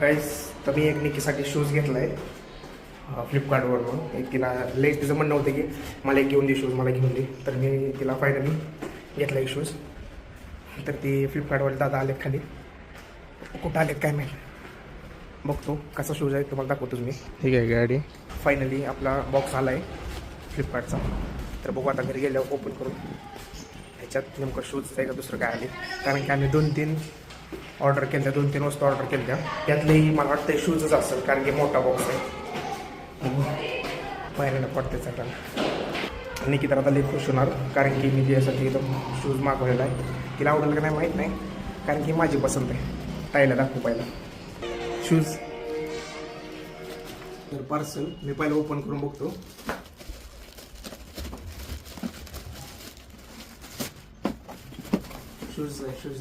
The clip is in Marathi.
गाईस तर मी एक निकीसाठी शूज घेतला आहे फ्लिपकार्टवरून. एक तिला लेट तिचं म्हणणं होतं की मला एक घेऊन दे शूज, मला घेऊन दे. तर मी तिला फायनली घेतला एक शूज. तर ती फ्लिपकार्टवर दादा आलेत खाली, कुठं आलेत काय माहीत, बघतो कसा शूज आहे तुम्हाला दाखवतो मी. ठीक आहे गाडी. फायनली आपला बॉक्स आला आहे फ्लिपकार्टचा. तर बघू आता घरी गेल्यावर ओपन करून ह्याच्यात नेमकं शूज आहे का दुसरं काय आले. कारण की आम्ही 2-3 ऑर्डर केल्या, 2-3 वस्तू ऑर्डर केल्या. त्यातलेही मला वाटतं शूजच असेल कारण की मोठा बॉक्स आहे. पाहिलं पडते सगळ्यांना. निकिता आता लई खुश होणार कारण की मी तिच्यासाठी एकदम शूज मागवलेला आहे. तिला आवडेल का नाही माहीत नाही कारण की माझी पसंत आहे. ताईला दाखवू पहिला शूज. तर पार्सल मी पहिलं ओपन करून बघतो. शूज आहे, शूज